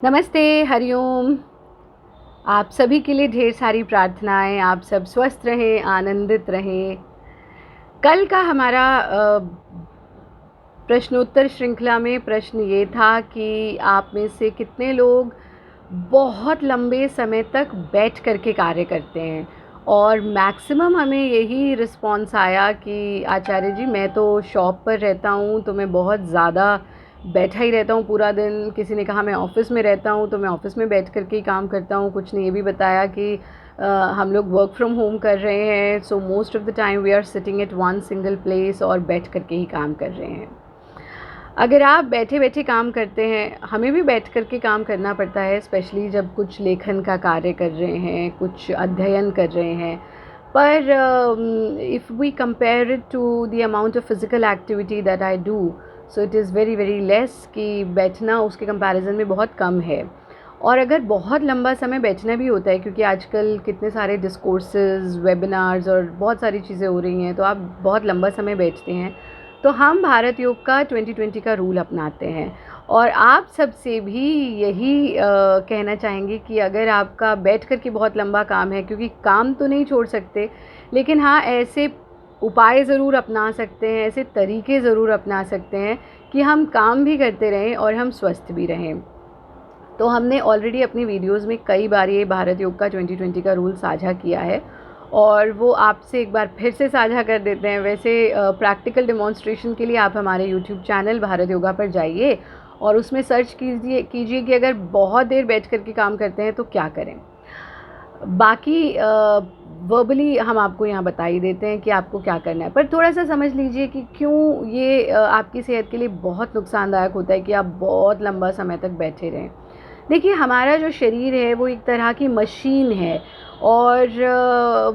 नमस्ते, हरिओम। आप सभी के लिए ढेर सारी प्रार्थनाएं। आप सब स्वस्थ रहें, आनंदित रहें। कल का हमारा प्रश्नोत्तर श्रृंखला में प्रश्न ये था कि आप में से कितने लोग बहुत लंबे समय तक बैठ करके कार्य करते हैं। और मैक्सिमम हमें यही रिस्पॉन्स आया कि आचार्य जी, मैं तो शॉप पर रहता हूँ तो मैं बहुत ज़्यादा बैठा ही रहता हूँ पूरा दिन। किसी ने कहा मैं ऑफ़िस में रहता हूँ तो मैं ऑफ़िस में बैठ करके ही काम करता हूँ। कुछ ने ये भी बताया कि हम लोग वर्क फ्रॉम होम कर रहे हैं, so most of the time we are sitting at one single place और बैठ करके ही काम कर रहे हैं। अगर आप बैठे बैठे काम करते हैं, हमें भी बैठ कर के काम करना पड़ता है, स्पेशली जब कुछ लेखन का कार्य कर रहे हैं, कुछ अध्ययन कर रहे हैं। पर if we compare it to the amount of physical activity that I do, so it is very very less. कि बैठना उसके कंपैरिजन में बहुत कम है। और अगर बहुत लंबा समय बैठना भी होता है, क्योंकि आजकल कितने सारे डिस्कोर्सेज, वेबिनार्स और बहुत सारी चीज़ें हो रही हैं, तो आप बहुत लंबा समय बैठते हैं, तो हम भारत योग का 2020 का रूल अपनाते हैं। और आप सबसे भी यही कहना चाहेंगे कि अगर आपका बैठ कर के बहुत लंबा काम है, क्योंकि काम तो नहीं छोड़ सकते, लेकिन हाँ ऐसे उपाय ज़रूर अपना सकते हैं, ऐसे तरीके ज़रूर अपना सकते हैं कि हम काम भी करते रहें और हम स्वस्थ भी रहें। तो हमने ऑलरेडी अपनी वीडियोस में कई बार ये भारत योग का 2020 का रूल साझा किया है, और वो आपसे एक बार फिर से साझा कर देते हैं। वैसे प्रैक्टिकल डेमोन्स्ट्रेशन के लिए आप हमारे यूट्यूब चैनल भारत योगा पर जाइए और उसमें सर्च कीजिए कि अगर बहुत देर बैठ कर के काम करते हैं तो क्या करें। बाकी वर्बली हम आपको यहाँ बता ही देते हैं कि आपको क्या करना है, पर थोड़ा सा समझ लीजिए कि क्यों ये आपकी सेहत के लिए बहुत नुकसानदायक होता है कि आप बहुत लंबा समय तक बैठे रहें। देखिए, हमारा जो शरीर है वो एक तरह की मशीन है, और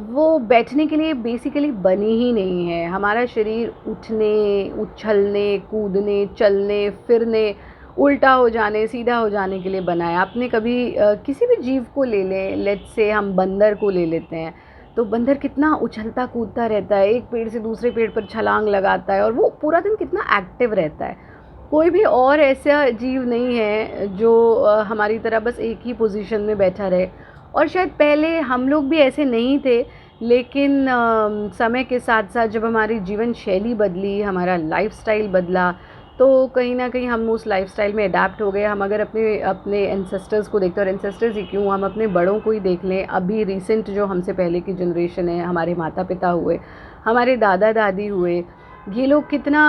वो बैठने के लिए बेसिकली बनी ही नहीं है। हमारा शरीर उठने, उछलने, कूदने, चलने फिरने, उल्टा हो जाने, सीधा हो जाने के लिए बना है। आपने कभी किसी भी जीव को ले लें, लेट्स से हम बंदर को ले लेते हैं, तो बंदर कितना उछलता कूदता रहता है, एक पेड़ से दूसरे पेड़ पर छलांग लगाता है, और वो पूरा दिन कितना एक्टिव रहता है। कोई भी और ऐसा जीव नहीं है जो हमारी तरह बस एक ही पोजीशन में बैठा रहे। और शायद पहले हम लोग भी ऐसे नहीं थे, लेकिन समय के साथ साथ जब हमारी जीवन शैली बदली, हमारा लाइफस्टाइल बदला, तो कहीं ना कहीं हम उस लाइफस्टाइल में अडेप्ट हो गए। हम अगर अपने अपने एंसेस्टर्स को देखते हैं, और एंसेस्टर्स ही क्यों, हम अपने बड़ों को ही देख लें, अभी रिसेंट जो हमसे पहले की जनरेशन है, हमारे माता पिता हुए, हमारे दादा दादी हुए, ये लोग कितना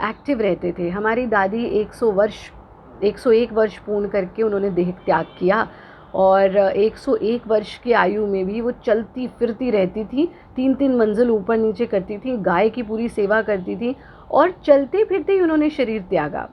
एक्टिव रहते थे। हमारी दादी 101 वर्ष पूर्ण करके उन्होंने देह त्याग किया, और 101 वर्ष की आयु में भी वो चलती फिरती रहती थी, 3-3 मंजिल ऊपर नीचे करती थी, गाय की पूरी सेवा करती थी, और चलते फिरते ही उन्होंने शरीर त्यागा।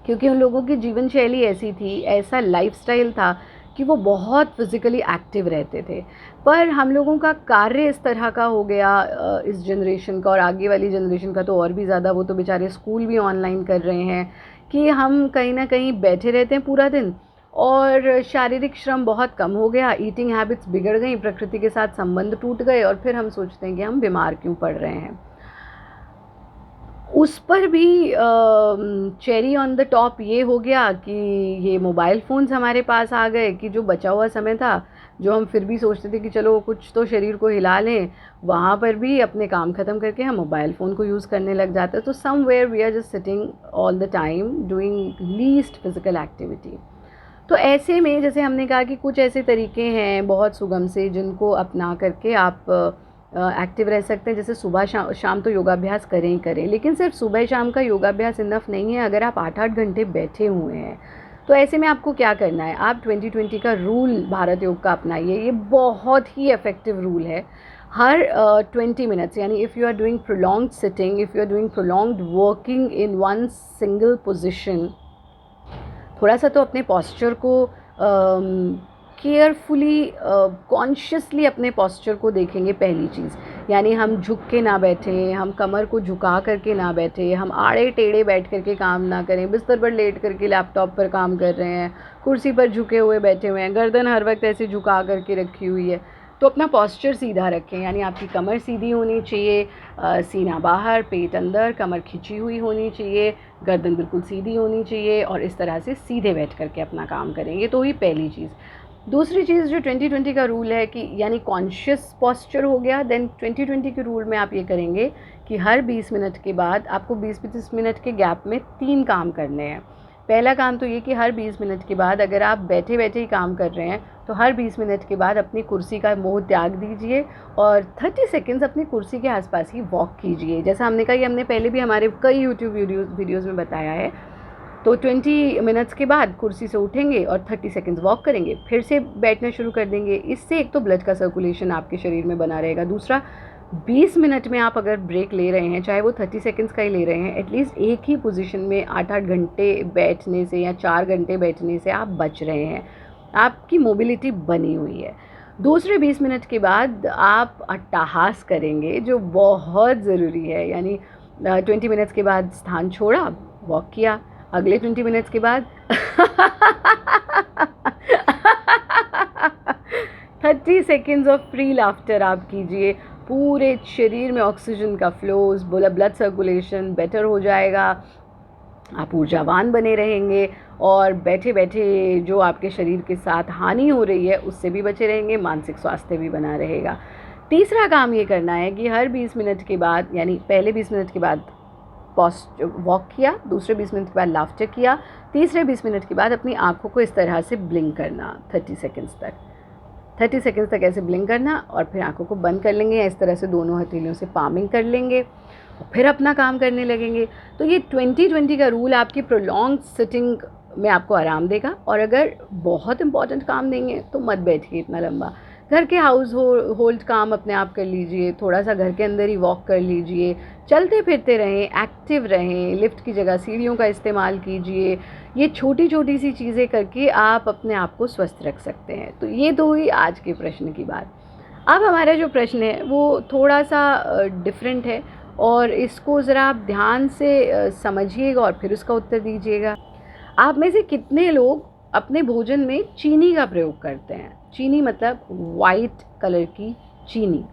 क्योंकि उन लोगों की जीवन शैली ऐसी थी, ऐसा लाइफस्टाइल था कि वो बहुत फिज़िकली एक्टिव रहते थे। पर हम लोगों का कार्य इस तरह का हो गया, इस जनरेशन का और आगे वाली जनरेशन का तो और भी ज़्यादा, वो तो बेचारे स्कूल भी ऑनलाइन कर रहे हैं, कि हम कहीं ना कहीं बैठे रहते हैं पूरा दिन, और शारीरिक श्रम बहुत कम हो गया, ईटिंग हैबिट्स बिगड़ गई, प्रकृति के साथ संबंध टूट गए, और फिर हम सोचते हैं कि हम बीमार क्यों पड़ रहे हैं। उस पर भी चेरी ऑन द टॉप ये हो गया कि ये मोबाइल फ़ोन्स हमारे पास आ गए, कि जो बचा हुआ समय था, जो हम फिर भी सोचते थे कि चलो कुछ तो शरीर को हिला लें, वहाँ पर भी अपने काम ख़त्म करके हम मोबाइल फ़ोन को यूज़ करने लग जाते हैं। तो somewhere we are just sitting all the time doing least physical activity. तो ऐसे में जैसे हमने कहा कि कुछ ऐसे तरीके हैं बहुत सुगम से, जिनको अपना करके आप एक्टिव रह सकते हैं। जैसे सुबह शाम तो योगाभ्यास करें ही करें, लेकिन सिर्फ सुबह शाम का योगाभ्यास इनफ नहीं है अगर आप 8-8 घंटे बैठे हुए हैं। तो ऐसे में आपको क्या करना है, आप 2020 का रूल भारत योग का अपनाइए। ये बहुत ही इफ़ेक्टिव रूल है। हर 20 मिनट्स, यानी if you are doing prolonged sitting, if you are doing prolonged working in one single position, थोड़ा सा तो अपने पॉस्चर को केयरफुली, कॉन्शियसली अपने पॉस्चर को देखेंगे। पहली चीज़, यानी हम झुक के ना बैठें, हम कमर को झुका करके ना बैठें, हम आड़े टेढ़े बैठ करके काम ना करें, बिस्तर पर लेट करके लैपटॉप पर काम कर रहे हैं, कुर्सी पर झुके हुए बैठे हुए हैं, गर्दन हर वक्त ऐसे झुका करके रखी हुई है। तो अपना पॉस्चर सीधा रखें, यानी आपकी कमर सीधी होनी चाहिए, सीना बाहर, पेट अंदर, कमर खिंची हुई होनी चाहिए, गर्दन बिल्कुल सीधी होनी चाहिए और इस तरह से सीधे बैठ करके अपना काम करेंगे। तो ये पहली चीज़। दूसरी चीज़ जो 20-20 का रूल है कि यानी कॉन्शियस पॉस्चर हो गया, देन 20-20 के रूल में आप ये करेंगे कि हर 20 मिनट के बाद आपको 20-25 मिनट के गैप में 3 काम करने हैं। पहला काम तो ये कि हर 20 मिनट के बाद अगर आप बैठे बैठे ही काम कर रहे हैं तो हर 20 मिनट के बाद अपनी कुर्सी का मोह त्याग दीजिए और 30 सेकंड्स अपनी कुर्सी के आसपास ही वॉक कीजिए। जैसा हमने कहा, ये हमने पहले भी हमारे कई यूट्यूब वीडियोज़ में बताया है। तो 20 मिनट्स के बाद कुर्सी से उठेंगे और 30 सेकंड्स वॉक करेंगे, फिर से बैठना शुरू कर देंगे। इससे एक तो ब्लड का सर्कुलेशन आपके शरीर में बना रहेगा, दूसरा 20 मिनट में आप अगर ब्रेक ले रहे हैं, चाहे वो 30 सेकंड्स का ही ले रहे हैं, एटलीस्ट एक ही पोजीशन में 8-8 घंटे बैठने से या 4 घंटे बैठने से आप बच रहे हैं, आपकी मोबिलिटी बनी हुई है। दूसरे 20 मिनट के बाद आप अट्टहास करेंगे जो बहुत ज़रूरी है, यानी 20 मिनट्स के बाद स्थान छोड़ा, वॉक किया, अगले 20 मिनट्स के बाद 30 सेकेंड्स ऑफ फ्री लाफ्टर आप कीजिए। पूरे शरीर में ऑक्सीजन का फ्लोज, ब्लड सर्कुलेशन बेटर हो जाएगा, आप ऊर्जावान बने रहेंगे और बैठे बैठे जो आपके शरीर के साथ हानि हो रही है उससे भी बचे रहेंगे, मानसिक स्वास्थ्य भी बना रहेगा। तीसरा काम ये करना है कि हर 20 मिनट के बाद, यानी पहले 20 मिनट के बाद वॉक किया, दूसरे 20 मिनट के बाद लाफ्टर किया, तीसरे 20 मिनट के बाद अपनी आँखों को इस तरह से ब्लिंक करना 30 सेकेंड्स तक। 30 सेकेंड्स तक ऐसे ब्लिंक करना और फिर आँखों को बंद कर लेंगे, इस तरह से दोनों हथेलियों से पामिंग कर लेंगे और फिर अपना काम करने लगेंगे। तो ये 20-20 का रूल आपकी प्रोलॉन्ग सिटिंग में आपको आराम देगा। और अगर बहुत इंपॉर्टेंट काम देंगे तो मत बैठिए इतना लंबा, घर के हाउस होल्ड काम अपने आप कर लीजिए, थोड़ा सा घर के अंदर ही वॉक कर लीजिए, चलते फिरते रहें, एक्टिव रहें, लिफ्ट की जगह सीढ़ियों का इस्तेमाल कीजिए। ये छोटी छोटी सी चीज़ें करके आप अपने आप को स्वस्थ रख सकते हैं। तो ये तो हुई आज के प्रश्न की बात। अब हमारा जो प्रश्न है वो थोड़ा सा डिफरेंट है और इसको ज़रा आप ध्यान से समझिएगा और फिर उसका उत्तर दीजिएगा। आप में से कितने लोग अपने भोजन में चीनी का प्रयोग करते हैं? चीनी मतलब वाइट कलर की चीनी।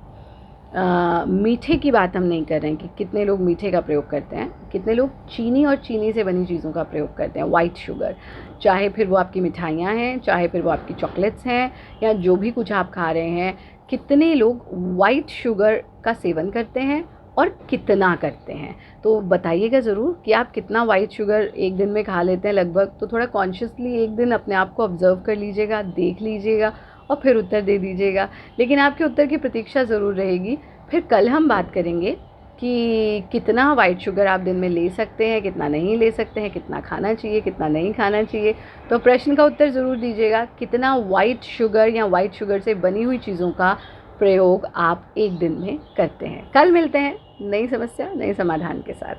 मीठे की बात हम नहीं कर रहे हैं कि कितने लोग मीठे का प्रयोग करते हैं, कितने लोग चीनी और चीनी से बनी चीज़ों का प्रयोग करते हैं, वाइट शुगर। चाहे फिर वो आपकी मिठाइयाँ हैं, चाहे फिर वो आपकी चॉकलेट्स हैं या जो भी कुछ आप खा रहे हैं, कितने लोग वाइट शुगर का सेवन करते हैं और कितना करते हैं? तो बताइएगा ज़रूर कि आप कितना वाइट शुगर एक दिन में खा लेते हैं लगभग। तो थोड़ा कॉन्शियसली एक दिन अपने आप को ऑब्ज़र्व कर लीजिएगा, देख लीजिएगा और फिर उत्तर दे दीजिएगा। लेकिन आपके उत्तर की प्रतीक्षा ज़रूर रहेगी। फिर कल हम बात करेंगे कि कितना वाइट शुगर आप दिन में ले सकते हैं, कितना नहीं ले सकते हैं, कितना खाना चाहिए, कितना नहीं खाना चाहिए। तो प्रश्न का उत्तर ज़रूर दीजिएगा, कितना वाइट शुगर या वाइट शुगर से बनी हुई चीज़ों का प्रयोग आप एक दिन में करते हैं। कल मिलते हैं नई समस्या, नए समाधान के साथ।